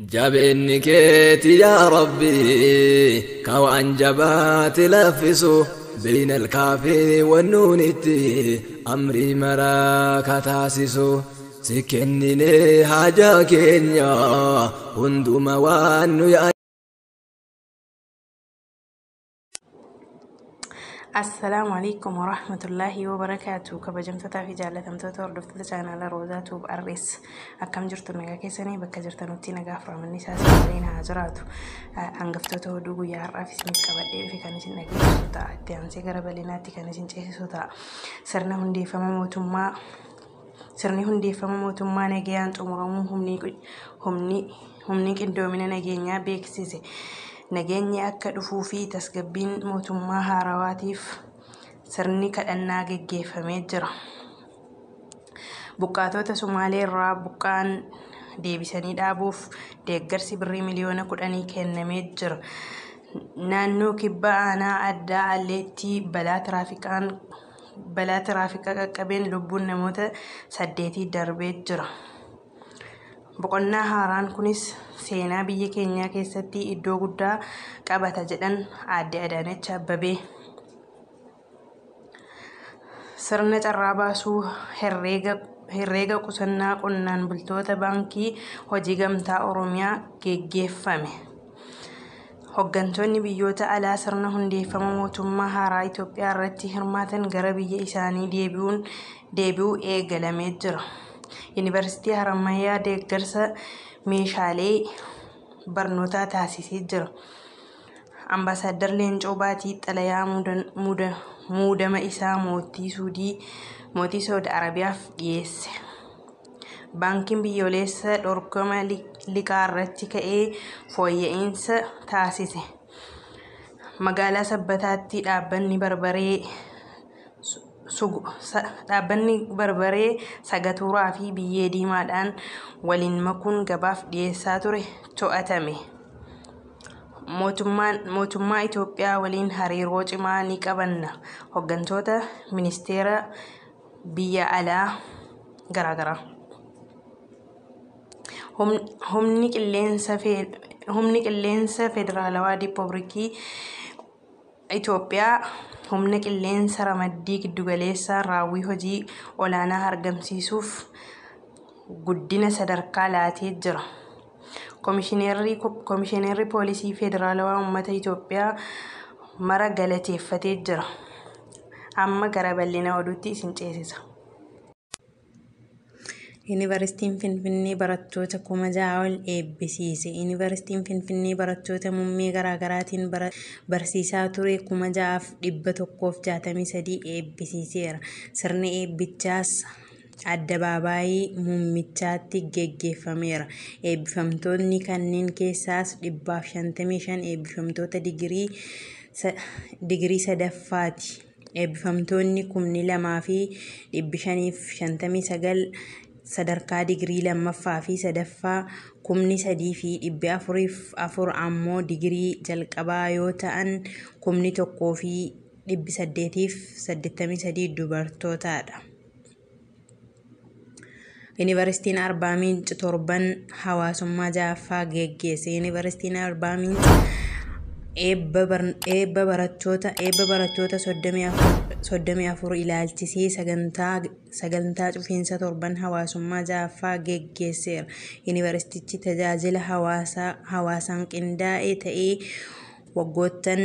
جابني كيتي يا ربي كوان جبات لفسو بين الكافي والنون التي أمري مراك تاسسو سكنني لي حاجة كينيا هندو موانو يا السلام عليكم ورحمة الله وبركاته. كبجمتتا في جالة تمتتا وردفتتا چانالا روزاتو بأرس أكام جرتو نغا كيساني بكا جرتو نوتي نغا فرام النساء سنين هاجراتو أنغفتو ودوغو يارا في سميت كبادي في كانسين نغي سوتا اتيانسي غرباليناتي كانسين چيسي سوتا سرنا هندي فما موتما نغيان تمرمو humni qindoomina nageenyaa beeksise. Nageenyi akka dhufuu fi tasgabbiin mootummaa haarawaatiif sirni kadhannaa geggeeffamee jira. Buqqaatota Sumaalee irraa buqqaan deebisanii dhaabuuf deeggarsi birrii miliyoona 10 kennamee jira. Naannoo kibba aanaa addaa Alleettii balaa tiraafikaa qaqqabeen lubbuun namoota 8 darbee jira. Boqonnaa haaraan kunis seenaa biyya keenyaa keessatti iddoo guddaa qabata jedhan Aadde Adaanech Abeebee. Sirna carraa baasuu herreega qusannaa qonnaan bultoota baankii hojii gamtaa Oromiyaa geggeeffame. Hooggantoonni biyyoota alaa sirna hundeeffama mootummaa haaraa Itoophiyaa irratti hirmaatan gara biyya isaanii deebi'uu eegalamee jira. Yuunivarsiitii Harammayyaa deeggarsa meeshaalee barnootaa taasisee jira. Ambaasaadder Leencoo Baatii xalayaa muudama isaa mootii Saudi Arabiyaaf dhiyeesse. Baankiin biyyoolessaa dorgoma liqaa irratti ka'ee fooyya'insa taasise. Magaalaa Sabbataatti dhaabbanni barbaree sagatuuraa fi biyyee diimaadhaan waliin makuun gabaaf dhiyeessaa ture to'atame. Mootummaa Itoophiyaa waliin hariiroo cimaa ni qabanna. Hooggantoota ministeera biyya alaa garaagaraa. Humni qilleensa federaalawaa Riippaabilikii Itoophiyaa humna qilleensa ramaddii giddugaleessaa raawwii hojii olaanaa argamsiisuuf guddina sadarkaa laatee jira. Komishineerri poolisii federaalawaa uummata Itoophiyaa mara galateeffatee jira. Amma gara bal'ina oduutti isin ceesisa. Yuunivarsiitiin Finfinnee barattoota 6,000 ol eebbisiise. Yuunivarsiitiin Finfinnee barattoota muummee garaagaraatiin barsiisaa ture 6,163 eebbisiiseera. Sirni eebbichaas Addabaabaayii Muummichaatti geggeeffameera. Eebbifamtoonni kanneen keessaas 155 eebbifamtoota digirii sadaffaati. Eebbifamtoonni 2,559 sadarkaa digirii lammaffaa fi sadaffaa 3,404 ammoo digirii jalqabaa yoo ta'an 1,883 dubartootaadha. Yuunivarsiitiin Arbaa Minci torban hawaasummaa 6ffaa geggeesse. Yuunivarsiitiin Arbaa Minci eebba barattoota 34 ilaalchisee sagantaa cufiinsa torban hawaasummaa 6ffaa geggeesseera. Yuunivarsiitichi tajaajila hawaasaan qindaa'e ta'ee waggoottan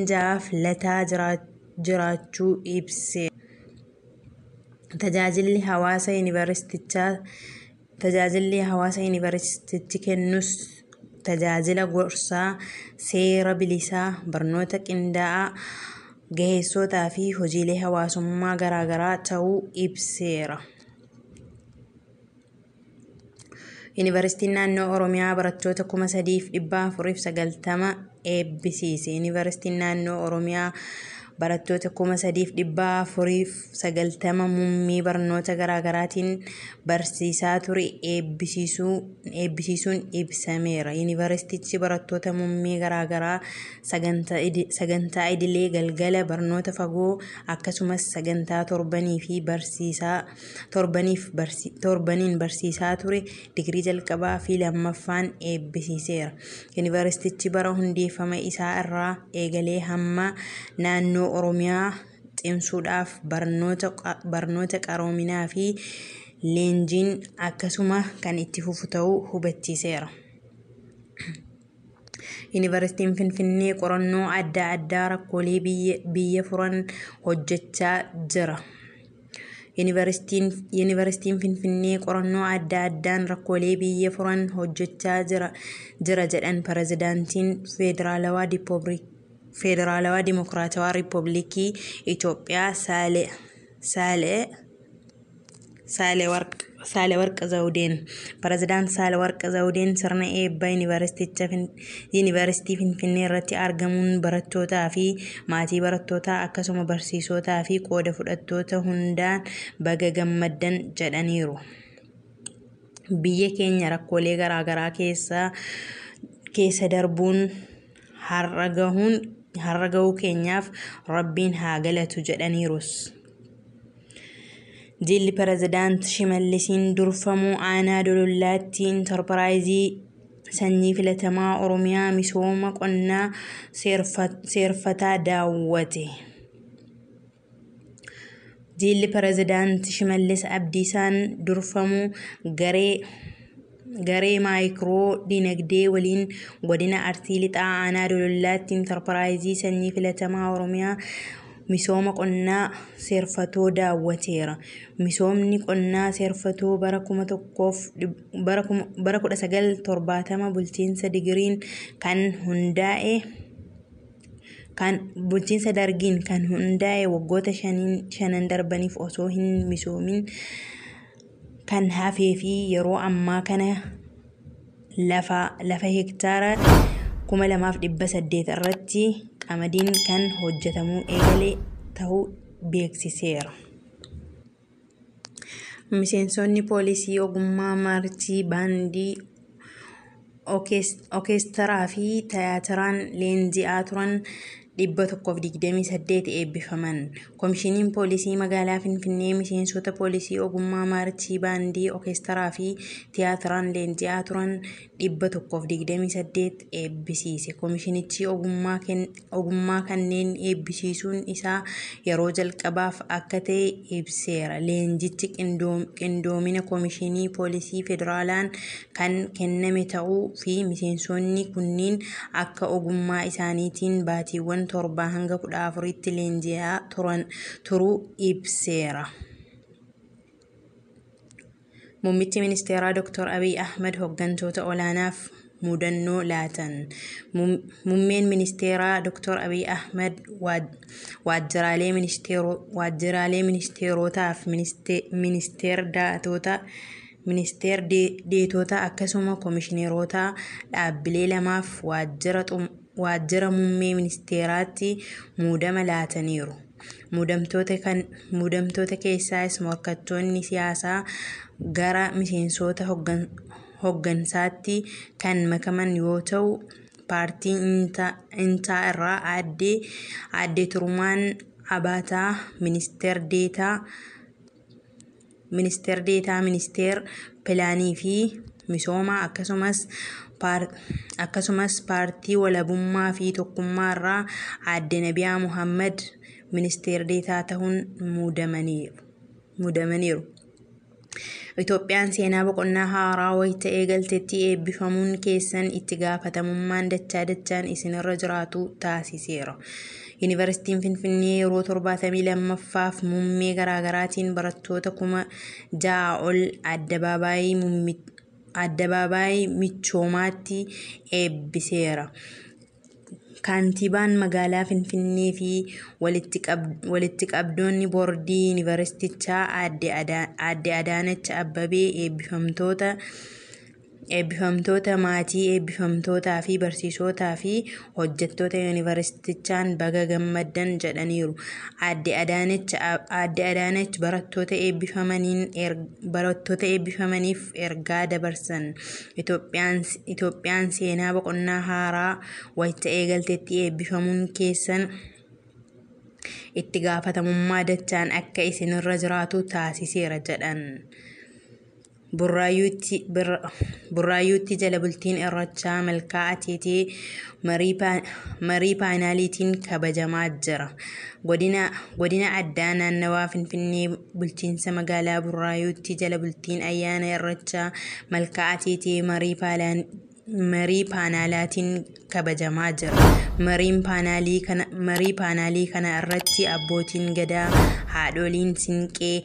6 lataa jiraachuu ibse. Tajaajilli hawaasa yuunivarsiitichi kennus tajaajila gorsaa, seera bilisaa, barnoota qindaa'aa, gaheessotaa fi hojiilee hawaasummaa garaagaraa ta'uu ibseera. Yuunivarsiitiin naannoo Oromiyaa barattoota 3,490 eebbisiise. Yuunivarsiitiin naannoo Oromiyaa barattoota 3,490 muummee barnoota garaagaraatiin barsiisaa ture eebbisiisuun ibsameera. Yuunivarsiitichi barattoota muummee garaagaraa sagantaa idilee, galgala, barnoota fagoo akkasumas sagantaa torbaniin barsiisaa ture digirii jalqabaa fi lammaffaan eebbisiiseera. Yuunivarsiitichi bara hundeeffama isaa irraa eegalee hamma naannoo Oromiyaa cimsuudhaaf barnoota qaroominaa fi leenjiin akkasuma kan itti fufu ta'uu hubachiiseera. Yuunivarsiitiin Finfinnee qorannoo adda addaa rakkoolee biyya furan hojjechaa jira. Yuunivarsiitiin Finfinnee qorannoo adda addaan rakkoolee biyya furan hojjechaa jira jedhan Pireezidaantiin Federaalawaa Dimokiraatawaa Riippaabilikii Itoophiyaa Saalewarq Zawudeen. Pireezidaant Saalewarq Zawudeen sirna eebba Yuunivarsiitii Finfinnee irratti argamuun barattootaa fi maatii barattootaa akkasuma barsiisotaa fi qooda fudhattoota hundaan baga gammaddan jedhaniiru. Biyya keenya rakkoolee garaagaraa keessa darbuun har'a gahuu keenyaaf Rabbiin haa galatu jedhaniirus. Jilli Pireezidaant Shimallisiin durfamu aanaa Dolollaatti Intarpiraayizii sanyii filatamaa Oromiyaa misooma qonnaa seerfataa daawwate. Jilli Pireezidaant Shimallis Abdiisaan durfamu garee maayikiroo dinagdee waliin godina Arsii Lixaa aanaa Dolollaatti Intarpiraayizii sanyii filatamaa Oromiyaa misooma qonnaa seerfatoo daawwateera. Misoomni qonnaa seerfatoo bara 1970 bulchiinsa dargiin kan hundaa'e waggoota shanan darbaniif osoo hin misoomin kan hafee fi yeroo ammaa kana lafa hektaara 2,800 irratti qamadiin kan hojjetamuu eegale ta'uu beeksiseera. Miseensonni poolisii ogummaa maarchii baandii orkeestaraa fi tiyaatiraan leenji'aa turan 128 eebbifaman. Koomishiniin Poolisii Magaalaa Finfinnee miseensota poolisii ogummaa maarchii baandii orkeestaraa fi tiyaatiraan leenji'aa turan 128 eebbisiise. Koomishinichi ogummaa kanneen eebbisiisuun isaa yeroo jalqabaaf akka ta'e ibseera. Leenjichi qindoomina Koomishinii Poolisii Federaalaan kan kenname ta'uu fi miseensonni kunniin akka ogummaa isaaniitiin baatiiwwan 7 hanga 14tti leenji'aa turuu ibseera. Muummichi Ministeeraa Dr. Abiy Ahmed hooggantoota olaanaaf mudannoo laatan. Muummeen Ministeeraa Dr. Abiy Ahmed waajjiraalee ministeerotaa fi ministeer deetota akkasuma koomishineerota dhaabbilee lamaaf waajjira muummee ministeeraatti muudama laataniiru. Muudamtoota keessaas morkattoonni siyaasaa gara miseensota hooggansaatti kan makaman yoo ta'u, paartii Intaa irraa aadde Turumaan Abaataa ministeer deetaa ministeer pilaanii fi misoomaa akkasumas paartii walabummaa fi tokkummaa irraa aadde Nabiyaa Muhammad ministeer deetaa ta'uun muudamaniiru. Itoophiyaan seenaa boqonnaa haaraa wayita eegaltetti eebbifamuun keessan itti gaafatamummaan dachaan isinirra jiraatu taasiseera. Yuunivarsiitiin Finfinnee yeroo 72ffaaf muummee garaagaraatiin barattoota 6,000 ol addabaabaayii michoomaatti eebbiseera. Kaantibaan magaalaa Finfinnee fi walitti qabdoonni boordii yuunivarsiitichaa aadde Adaanach Abbabee Eebbifamtoota maatii eebbifamtootaa fi barsiisotaa fi hojjettoota yuunivarsiitichaan baga gammaddan jedhaniiru. Aadde Adaanech barattoota eebbifamaniif ergaa dabarsan. Itoophiyaan seenaa boqonnaa haaraa wayita eegaltetti eebbifamuun keessan itti gaafatamummaa dachaan akka isinirra jiraatu taasiseera jedhan. Burraayyuutti jala bultiin Irreechaa Malkaa Ateetee marii paanaaliitiin kabajamaa jira. Godina addaa naannawaa Finfinnee bulchiinsa magaalaa Burraayyuutti jala bultiin ayyaana Irreechaa Malkaa Ateetee marii paanaalaatiin kabajamaa jira. Marii paanaalii kana irratti abbootiin gadaa, haadholiin siinqee,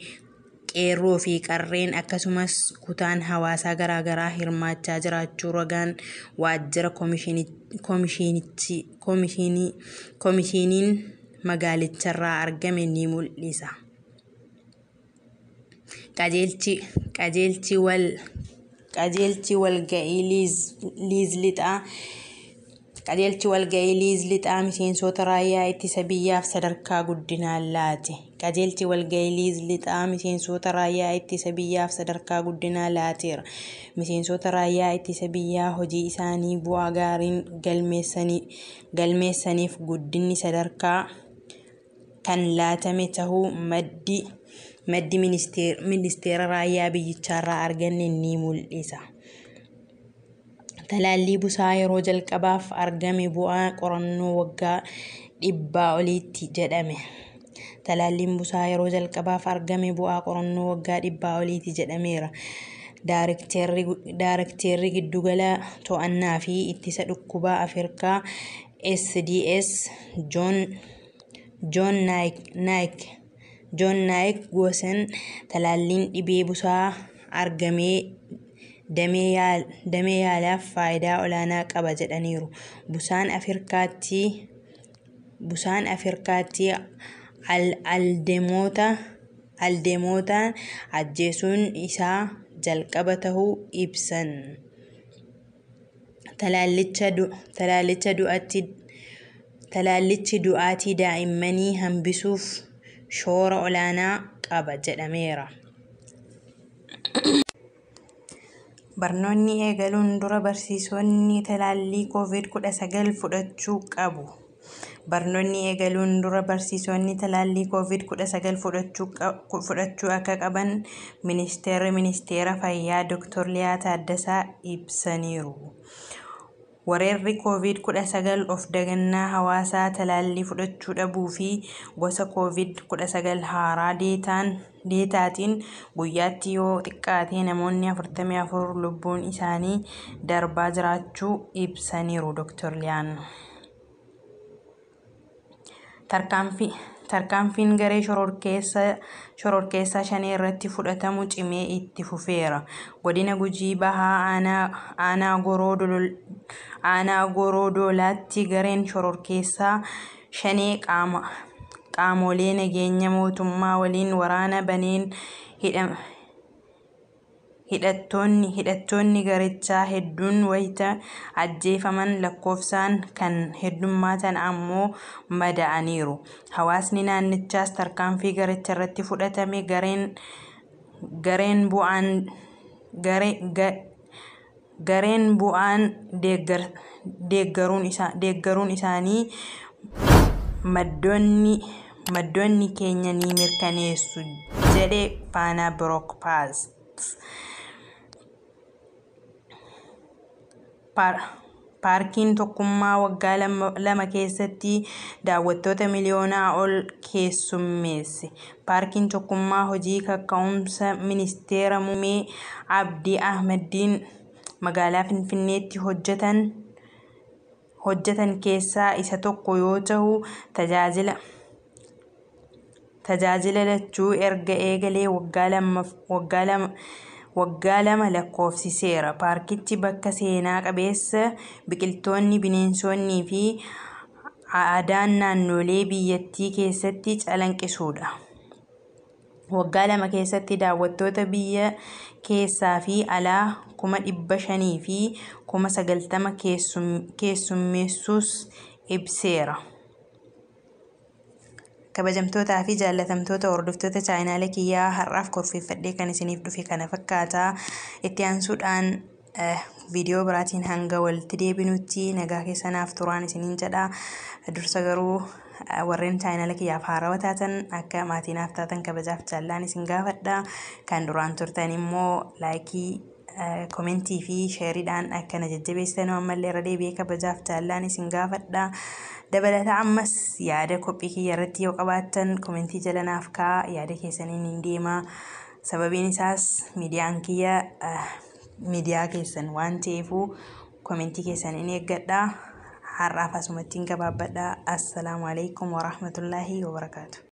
qeerroo fi qarreen akkasumas kutaan hawaasaa garaagaraa hirmaachaa jiraachuu ragaan waajjira koomishiniin magaalicharraa argame ni mul'isa. Qajeelchi walga'ii liiz lixaa miseensota raayyaa ittisa biyyaaf sadarkaa guddinaa laate. Qajeelchi walga'ii liiz lixaa miseensota raayyaa ittisa biyyaaf sadarkaa guddinaa laateera. Miseensota raayyaa ittisa biyyaa hojii isaanii bu'aa gaariin galmeessaniif guddinni sadarkaa kan laatame tahuu maddi ministeera raayyaa biyyicharraa arganne ni mul'isa. Talaallii busaa yeroo jalqabaaf argame bu'aa qorannoo waggaa 100 oliitti jedhame. Talaalliin busaa yeroo jalqabaaf argame bu'aa qorannoo waggaa 100 oliitti jedhameera. Daarekteerri Giddugala To'annaa fi Ittisa Dhukkubaa Afrikaa SDS Joon Naayik Goosen talaalliin dhibee busaa argamee damee yaalaaf faayidaa olaanaa qaba jedhaniiru. Busaan Afrikaatti aldeemota ajjeesuun isaa jalqaba tahuu ibsan. Talaallichi du'aatii daa'immanii hambisuuf shoora olaanaa qaba jedhameera. Barnoonni eegaluun dura barsiisonni talaallii COVID-19 fudhachuu qabu. Barnoonni eegaluun dura barsiisonni talaallii COVID-19 fudhachuu akka qaban Ministeera Fayyaa Dr. Liyaa Taaddasaa ibsaniiru. Weerarri COVID-19 of dagannaa hawaasaa talaallii fudhachuu dhabuu fi gosa COVID-19 haaraa deetaatiin guyyaatti yoo xiqqaate namoonni 44 lubbuun isaanii darbaa jiraachuu ibsaniiru Dr. Liyaan. Tarkaanfiin garee shororkeessaa shanee irratti fudhatamu cimee itti fufeera. Godina Gujii Bahaa aanaa Gorodoolaatti gareen shororkeessaa shanee qaamolee nageenya mootummaa waliin waraana baneen hidhattoonni garichaa hedduun wayita ajjeefaman lakkoofsaan kan heddummaatan ammoo madaa'aniiru. Hawaasni naannichaas tarkaanfii garicha irratti fudhatame gareen bu'aan deeggaruun isaanii maddoonni keenya ni mirkaneessu jedhe Faanaa Birookpaast. Paarkiin tokkummaa waggaa 2 keessatti daawwattoota miliyoonaa ol keessummeesse. Paarkiin tokkummaa hojii kaka'umsa ministeera muummee Abdii Ahmadiin magaalaa Finfinneetti hojjetan keessaa isa tokko yoo ta'u tajaajila lachuu erga eegalee waggaa 2 lakkoofsiseera. Paarkichi bakka seenaa qabeessa biqiltoonni, bineensonnii fi aadaan naannolee biyyattii keessatti calaqqisuudha. Waggaa 2 keessatti daawwattoota biyya keessaa fi alaa 500 fi 90 keessummeessuus ibseera. kabajamtootaa fi jaallatamtoota hordoftoota chaanaalii kiyyaa har'aaf korfeeffadhee kan isiniif dhufe kana fakkaata. Itti aansuudhaan viidiyoo biraatiin hanga walitti deebinutti nagaa keessanaaf turaan isiniin jedha. Dursa garuu warreen chaanaalii kiyyaaf haarawaa taatan akka maatiinaaf taatan kabajaaf jaallaan isin gaafadha. Kan duraan turtan immoo laayikii, komentii fi sheeriidhaan akkana jajjabeessitan ammallee irra deebi'ee kabajaaf jaallaan isin gaafadha. Dabalata ammas yaada qophii kiyya irratti yoo qabaattan komentii jala naaf kaa'aa, yaada keessaniin hin deema. Sababiin isaas miidiyaan kiyya miidiyaa keessan waan ta'eefu komentii keessaniin eeggadha. Har'aaf asumatti hin gabaabbadha. Assalaamu alaikum warahmatullaahi wabarakaatu.